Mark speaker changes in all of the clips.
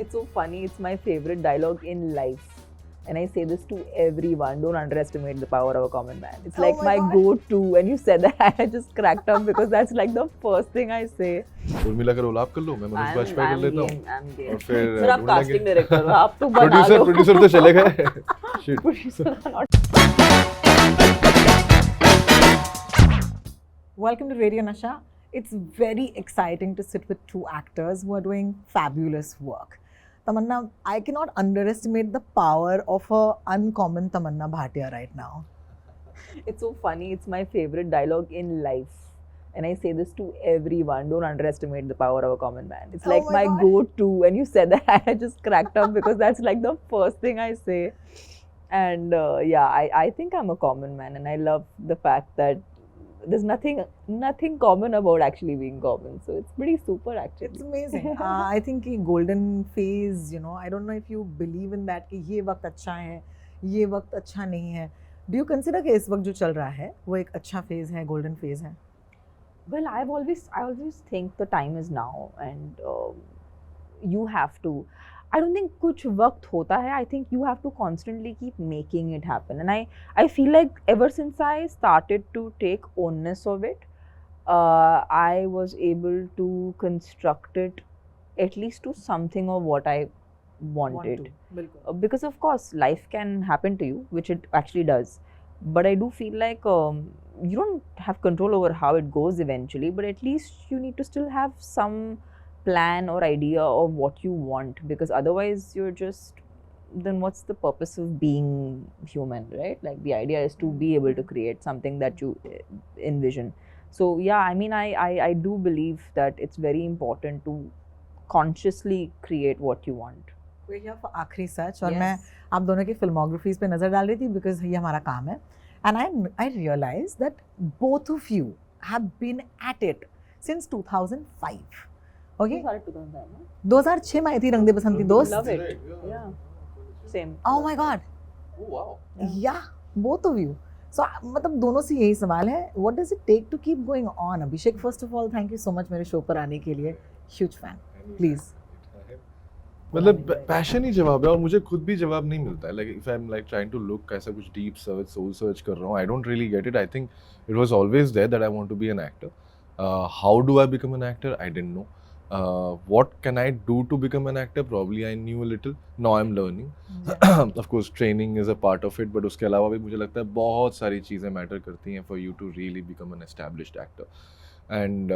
Speaker 1: It's so funny. It's my favorite dialogue in life. And I say this to everyone. Don't underestimate the power of a common man. It's like my go-to. When you said that, I just cracked up because that's like the first thing I say.
Speaker 2: Urmila का role आप कर लो, मैं मनोज बाजपेयी कर लेता हूँ। और फिर
Speaker 1: sir आप कास्टिंग डायरेक्टर हो, आप तो बना लो।
Speaker 2: प्रोड्यूसर तो चले गए। Shit.
Speaker 3: Welcome to Radio Nasha. It's very exciting to sit with two actors who are doing fabulous work. Tamannaah, I cannot underestimate the power of a uncommon Tamannaah Bhatia right now.
Speaker 1: It's so funny. It's my favorite dialogue in life. And I say this to everyone. Don't underestimate the power of a common man. It's like my go-to. When you said that, I just cracked up because that's like the first thing I say. And I think I'm a common man, and I love the fact that there's nothing common about actually being common. So it's pretty super actually.
Speaker 3: It's amazing. I think the golden phase, I don't know if you believe in that कि ये वक्त अच्छा है, ये वक्त अच्छा नहीं है. Do you consider कि इस वक्त जो चल रहा है वो एक अच्छा phase है, golden phase है?
Speaker 1: Well, I always think the time is now, and you have to. I don't think कुछ वक्त होता है. I think you have to constantly keep making it happen. And I feel like ever since I started to take onus of it, I was able to construct it at least to something of what I wanted. Because of course life can happen to you, which it actually does. But I do feel like you don't have control over how it goes eventually, but at least you need to still have some plan or idea of what you want, because otherwise you're just, then what's the purpose of being human, right? Like the idea is to be able to create something that you envision. So yeah, I mean I do believe that it's very important to consciously create what you want.
Speaker 3: We're here for Aakhri Sach, और मैं आप दोनों की filmographies पे नजर डाल रही थी because ये हमारा काम है, and I realized that both of you have been at it since 2005. Okay. 2006 में आई थी रंग दे बसंती दोस्त.
Speaker 1: Love it. Yeah. Same.
Speaker 3: Oh my God.
Speaker 2: Oh wow.
Speaker 3: Yeah, both of you. So मतलब दोनों से यही सवाल है. What does it take to keep going on? Abhishek, first of all, thank you so much मेरे शो पर आने के लिए. Huge fan. Please.
Speaker 2: मतलब पैशन ही जवाब है, और मुझे खुद भी जवाब नहीं मिलता है. Like if I'm like trying to look ऐसा कुछ deep search, soul search कर रहा हूँ, I don't really get it. I think it was always there that I want to be an actor. How do I become an actor? I didn't know. What can I do to become an actor? Probably I knew a little. Now I'm learning. Of course, training is a part of it, but उसके अलावा भी मुझे लगता है बहुत सारी चीज़ें matter करती हैं for you to really become an established actor. And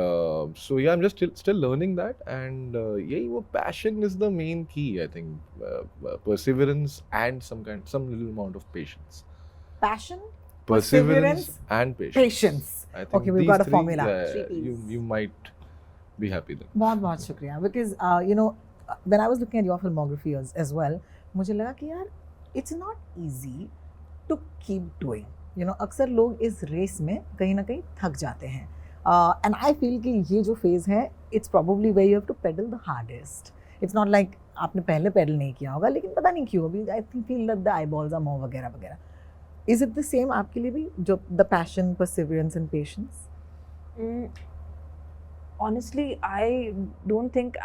Speaker 2: so yeah, I'm just still learning that, and वो passion is the main key. I think perseverance and some little amount of patience.
Speaker 3: Passion,
Speaker 2: perseverance and patience. I think
Speaker 3: okay, we've got a formula.
Speaker 2: You might be happy then.
Speaker 3: बहुत शुक्रिया. Because when I was looking at your filmography as well, मुझे लगा कि यार it's not easy to keep doing. अक्सर लोग इस race में कहीं ना कहीं थक जाते हैं. And I feel कि ये जो phase है, it's probably where you have to pedal the hardest. It's not like आपने पहले pedal नहीं किया होगा, लेकिन पता नहीं क्यों अभी I feel that the eyeballs are more वगैरह वगैरह. Is it the same आपके लिए भी, जो the passion, perseverance and patience?
Speaker 1: Honestly, I think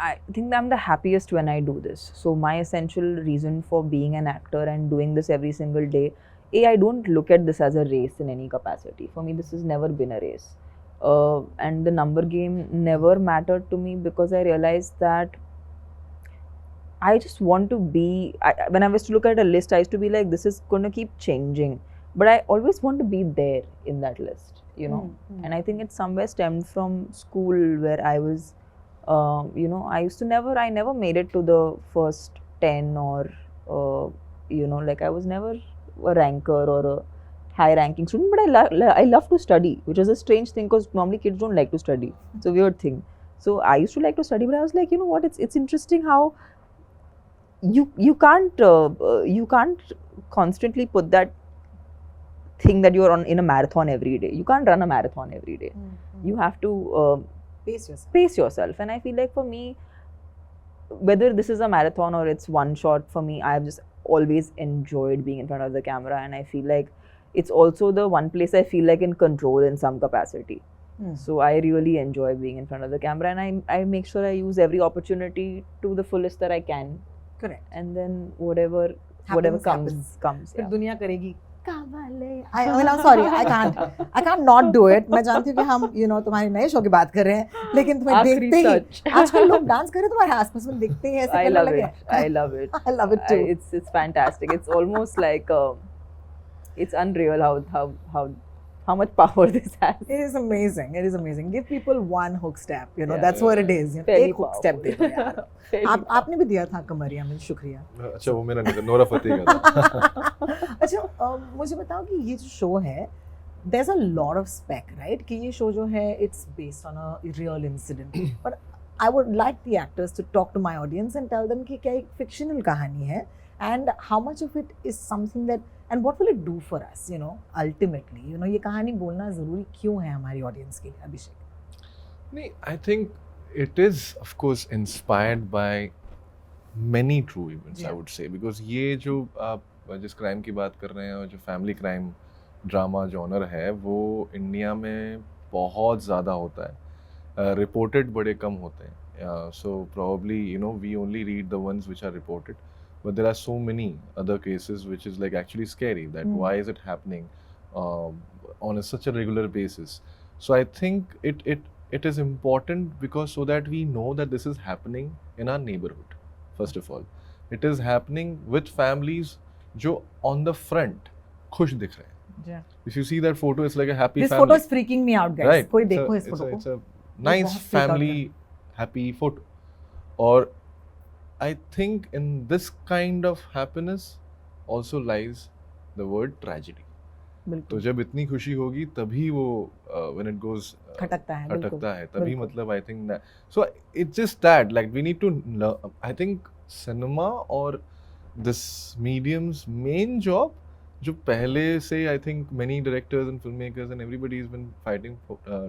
Speaker 1: I'm the happiest when I do this. So my essential reason for being an actor and doing this every single day, I don't look at this as a race in any capacity. For me, this has never been a race. And the number game never mattered to me, because I realized that I just want to be, when I was to look at a list, I used to be like, this is going to keep changing. But I always want to be there in that list, And I think it somewhere stemmed from school, where I was, I never made it to the first 10 or, like I was never a ranker or a high-ranking student, but I love to study, which is a strange thing because normally kids don't like to study. It's a weird thing. So I used to like to study, but I was like, you know what? It's interesting how you can't constantly put that thing that you're in a marathon every day. You can't run a marathon every day. You have to pace yourself. And I feel like for me, whether this is a marathon or it's one shot, for me, I've just always enjoyed being in front of the camera, and I feel like it's also the one place I feel like in control in some capacity. So I really enjoy being in front of the camera, and I make sure I use every opportunity to the fullest that I can
Speaker 3: Correct.
Speaker 1: and then whatever
Speaker 3: Happens,
Speaker 1: comes.
Speaker 3: फिर
Speaker 1: Yeah.
Speaker 3: दुनिया करेगी कावाले. I mean, I'm sorry, I can't not do it. मैं जानती हूँ कि हम तुम्हारे नए शो की बात कर रहे हैं, लेकिन तुम्हें
Speaker 1: आखिरी
Speaker 3: देखते ही
Speaker 1: सच.
Speaker 3: आजकल लोग डांस कर रहे हैं तुम्हारे आसपास में, दिखते ही ऐसे
Speaker 1: I
Speaker 3: करने
Speaker 1: love
Speaker 3: लगे.
Speaker 1: it. I love it.
Speaker 3: I love it too.
Speaker 1: It's fantastic. It's almost like it's unreal how much power this has.
Speaker 3: It is amazing. It is amazing. Give people one hook step.
Speaker 1: Yeah.
Speaker 3: That's what it is.
Speaker 1: Fairly
Speaker 3: एक hook step दे दो यार.
Speaker 1: Fairly
Speaker 3: आपने भी दिया था कमरिया में, शुक्रिया.
Speaker 2: अच्छा वो मेरा नहीं था, नोरा फतेही का था.
Speaker 3: अच्छा मुझे बताओ कि ये जो शो है, there's a lot of spec, right? कि ये शो जो है, it's based on a real incident. But I would like the actors to talk to my audience and tell them कि क्या एक fictional कहानी है, and how much of it is something that, and what will it do for us, ultimately, ये कहानी बोलना ज़रूरी क्यों है हमारी audience के लिए, अभिषेक?
Speaker 2: नहीं, I think it is of course inspired by many true events.
Speaker 3: Yeah.
Speaker 2: I would say, because ये जो आप जिस क्राइम की बात कर रहे हैं और जो फैमिली क्राइम ड्रामा जॉनर है, वो इंडिया में बहुत ज़्यादा होता है. रिपोर्टेड बड़े कम होते हैं. So probably we only read the ones which are reported, but there are so many other cases which is like actually scary, that why is it happening on such a regular basis. So I think it is important, because so that we know that this is happening in our neighborhood. First of all, it is happening with families जो on the front खुश दिख रहे हैं.
Speaker 3: Yeah.
Speaker 2: If you see that photo, it's like a happy
Speaker 3: This
Speaker 2: family.
Speaker 3: photo is freaking me out, guys.
Speaker 2: Right.
Speaker 3: कोई
Speaker 2: It's a-
Speaker 3: देखो इस
Speaker 2: it's
Speaker 3: photo
Speaker 2: a-
Speaker 3: को.
Speaker 2: It's a nice
Speaker 3: बहुत freak out
Speaker 2: family happy photo. और I think in this kind of happiness also lies the word tragedy. तो
Speaker 3: बिल्कुल
Speaker 2: जब इतनी खुशी होगी तभी वो when it goes
Speaker 3: खटकता है, बिल्कुल.
Speaker 2: खटकता है, तभी
Speaker 3: बिल्कुल.
Speaker 2: मतलब I think that, so it's just that, like we need to learn. I think cinema और this medium's main job, जो पहले से I think many directors and filmmakers and everybody has been fighting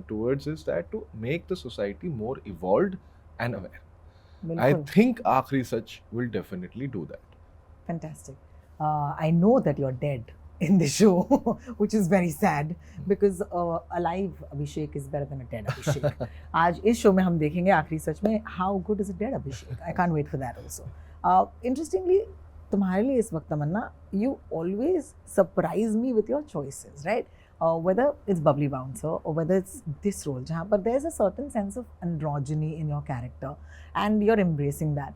Speaker 2: towards, is that to make the society more evolved and aware. I
Speaker 3: बिल्कुल.
Speaker 2: think Aakhri Sach will definitely do that.
Speaker 3: Fantastic. I know that you're dead in the show, which is very sad, because alive Abhishek is better than a dead Abhishek. आज इस show में हम देखेंगे आखिरी सच में how good is a dead Abhishek. I can't wait for that also. Interestingly, तुम्हारे लिए इस वक्त तमन्ना, you always surprise me with your choices, right? Whether it's Bubbly Bouncer or whether it's this role, जहाँ पर there's a certain sense of androgyny in your character and you're embracing that.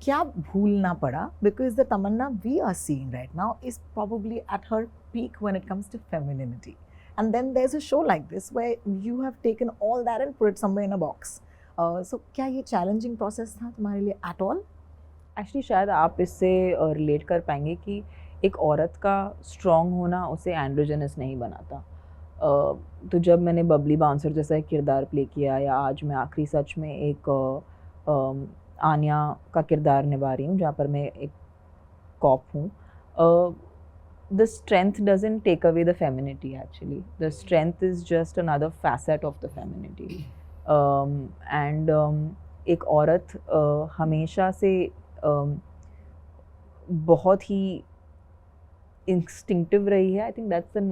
Speaker 3: क्या भूलना पड़ा, because the Tamannaah we are seeing right now is probably at her peak when it comes to femininity, and then there's a show like this where you have taken all that and put it somewhere in a box. So क्या ये challenging process था तुम्हारे लिए at all?
Speaker 1: Actually शायद आप इससे relate कर पाएंगे कि एक औरत का स्ट्रॉन्ग होना उसे एंड्रोजनस नहीं बनाता. तो जब मैंने बबली बाउंसर जैसा एक किरदार प्ले किया, या आज मैं आखिरी सच में एक आन्या का किरदार निभा रही हूँ जहाँ पर मैं एक कॉप हूँ, the strength doesn't take away the femininity. Actually the strength is just another facet of the femininity. And एक औरत हमेशा से बहुत ही instinctive रही है. I think that's an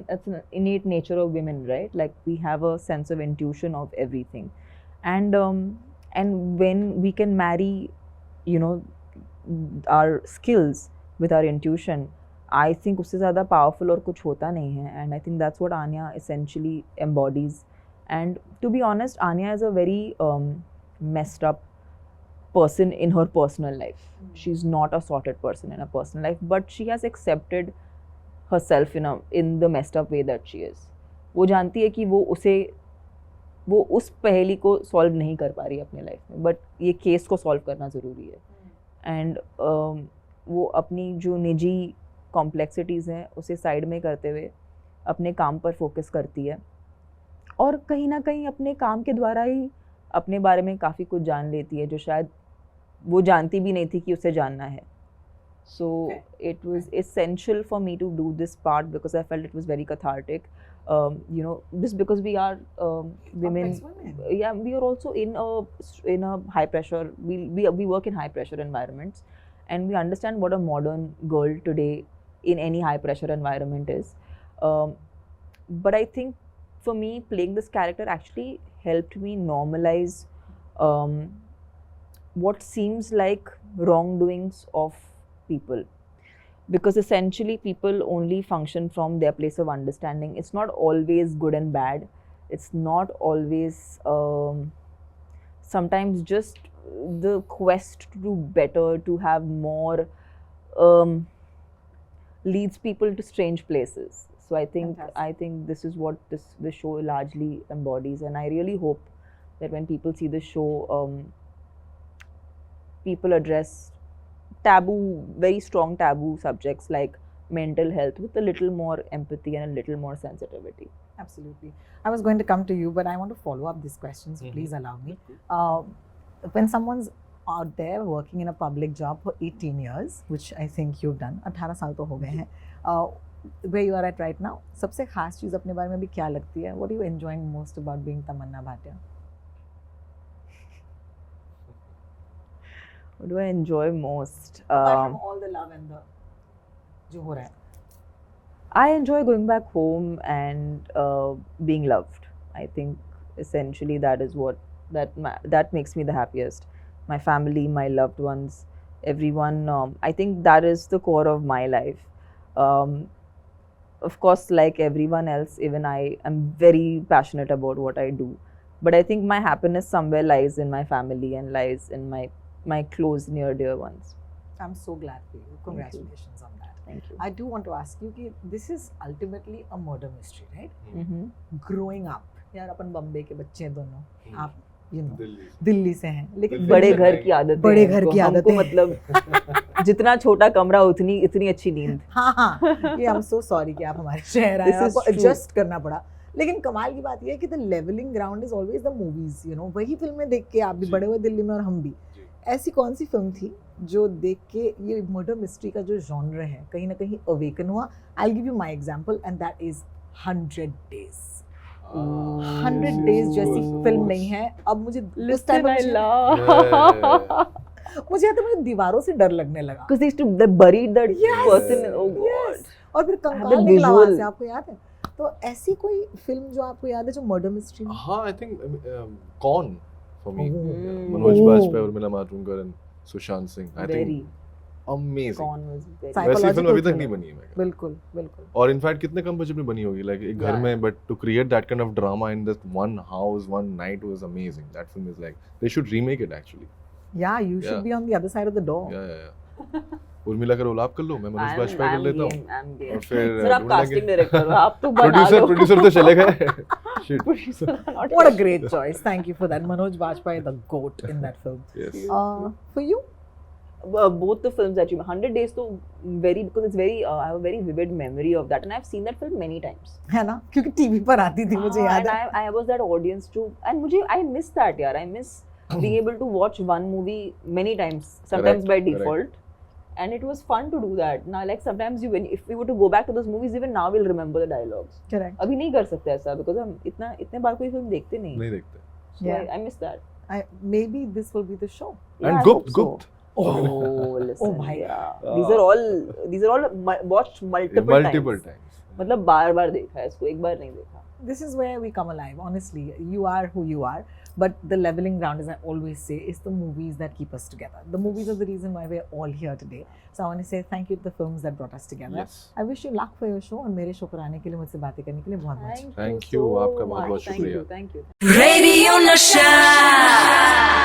Speaker 1: innate nature of women, right? Like we have a sense of intuition of everything, and when we can marry, our skills with our intuition, I think उससे ज़्यादा powerful और कुछ होता नहीं है. And I think that's what Anya essentially embodies. And to be honest, Anya is a very messed up person in her personal life. She's not a sorted person in her personal life, but she has accepted herself in the messed up way that she is. वो जानती है कि वो उस पहेली को solve नहीं कर पा रही है अपने लाइफ में, बट ये केस को सॉल्व करना ज़रूरी है. एंड वो अपनी जो निजी कॉम्प्लेक्सिटीज़ हैं उसे साइड में करते हुए अपने काम पर फोकस करती है, और कहीं ना कहीं अपने काम के द्वारा ही अपने बारे में काफ़ी कुछ जान लेती है जो शायद वो जानती भी नहीं थी कि उसे जानना है. So it was essential for me to do this part because I felt it was very cathartic. Just because we are women. Yeah, we are also in a high pressure. We work in high pressure environments, and we understand what a modern girl today in any high pressure environment is. But I think for me, playing this character actually helped me normalize what seems like wrongdoings of people, because essentially people only function from their place of understanding. It's not always good and bad. It's not always sometimes just the quest to do better, to have more, leads people to strange places. So I think this is what this show largely embodies, and I really hope that when people see the show, people address very strong taboo subjects like mental health with a little more empathy and a little more sensitivity.
Speaker 3: Absolutely. I was going to come to you, but I want to follow up these questions. So please allow me. When someone's out there working in a public job for 18 years, which I think you've done, 18 साल तो हो गए हैं, where you are at right now, सबसे खास चीज़ अपने बारे में भी क्या लगती है? What are you enjoying most about being Tamannaah Bhatia?
Speaker 1: What do I enjoy most?
Speaker 3: Apart from all the love and the जो हो रहा है.
Speaker 1: I enjoy going back home and being loved. I think essentially that is what that makes me the happiest. My family, my loved ones, everyone. I think that is the core of my life. Of course, like everyone else, even I am very passionate about what I do. But I think my happiness somewhere lies in my family and lies in my close, near, dear ones.
Speaker 3: I'm so glad for you. Congratulations on that.
Speaker 1: Thank you.
Speaker 3: I do want to ask you कि this is ultimately a murder mystery, right?
Speaker 1: Mm-hmm.
Speaker 3: Growing up, यार अपन बम्बे के बच्चे हैं दोनों, आप
Speaker 2: दिल्ली
Speaker 3: दिल्ली से हैं, लेकिन
Speaker 1: बड़े घर की आदतें,
Speaker 3: बड़े घर की आदतें,
Speaker 1: हमको मतलब जितना छोटा कमरा इतनी अच्छी नींद.
Speaker 3: हाँ, ये I'm so sorry कि आप हमारे शहर आए, आपको adjust करना पड़ा. लेकिन कमाल की बात ये है कि the leveling ground is always the movies, you know. वही फिल्में देख के आप भी बड़े हुए दिल्ली में और हम भी. ऐसी कौन सी फिल्म थी जो देख के ये मर्डर मिस्ट्री का जो जॉनर है कहीं ना कहीं अवेकन हुआ? I'll give you my example and that is 100 Days. 100 Days जैसी फिल्म नहीं है. अब मुझे उस टाइम मुझे आता मुझे दीवारों से डर लगने लगा.
Speaker 1: Because they used to bury that person. Oh God.
Speaker 3: और फिर कंकाल निकला वहाँ से, आपको याद है? तो ऐसी कोई फिल्म जो आपको याद है जो मर्डर मिस्ट्री?
Speaker 2: हाँ, I think Con for me. Manoj Bajpayee, Urmila Matondkar and Sushant Singh. I think amazing.
Speaker 1: Con was very.
Speaker 2: वैसी फिल्म अभी तक नहीं बनी है मैं.
Speaker 3: बिल्कुल बिल्कुल.
Speaker 2: और इनफैक्ट कितने कम बजट में बनी होगी, like एक घर में, but to create that kind of drama in this one house, one night was amazing. That film is like, they should remake it actually.
Speaker 3: Yeah, you should be on the other side of the door.
Speaker 2: Yeah. Urmila का role आप कर लो, मैं मनोज बाजपेयी कर लेता हूँ. और फिर
Speaker 1: sir आप कास्टिंग डायरेक्टर हो, आप तो बना लो.
Speaker 2: प्रोड्यूसर तो चले गए.
Speaker 3: What a great choice. Thank you for that. Manoj Bajpayee, the goat in that film.
Speaker 2: Yes.
Speaker 3: For you?
Speaker 1: Both the films that you 100 Days तो very, because it's very I have a very vivid memory of that and I've seen that film many times.
Speaker 3: है ना, क्योंकि TV पर आती थी, मुझे याद है.
Speaker 1: And I was that audience too, and मुझे I miss that यार. I miss being able to watch one movie many times, sometimes by default. And it was fun to do that. Now, like sometimes if we were to go back to those movies, even now we'll remember the dialogues.
Speaker 3: Correct.
Speaker 1: अभी नहीं कर सकते ऐसा because हम इतने बार कोई film देखते नहीं.
Speaker 2: नहीं देखते.
Speaker 1: So
Speaker 3: Yeah.
Speaker 1: I miss that.
Speaker 3: Maybe this will be the show.
Speaker 2: And
Speaker 1: I
Speaker 2: Gupt,
Speaker 1: hope so.
Speaker 2: Gupt.
Speaker 1: Oh, listen.
Speaker 3: Oh my
Speaker 1: God. These are all watched multiple times. मतलब बार देखा है इसको, एक बार नहीं देखा.
Speaker 3: This is where we come alive. Honestly, you are who you are. But the leveling ground, as I always say, is the movies that keep us together. The movies are the reason why we're all here today. So I want to say thank you to the films that brought us together.
Speaker 2: Yes.
Speaker 3: I wish you luck for your show और मेरे show पर आने के लिए, मुझसे बातें करने के लिए बहुत
Speaker 2: Thank you. आपका बहुत-बहुत शुक्रिया.
Speaker 1: Thank you.
Speaker 4: Radio Nasha.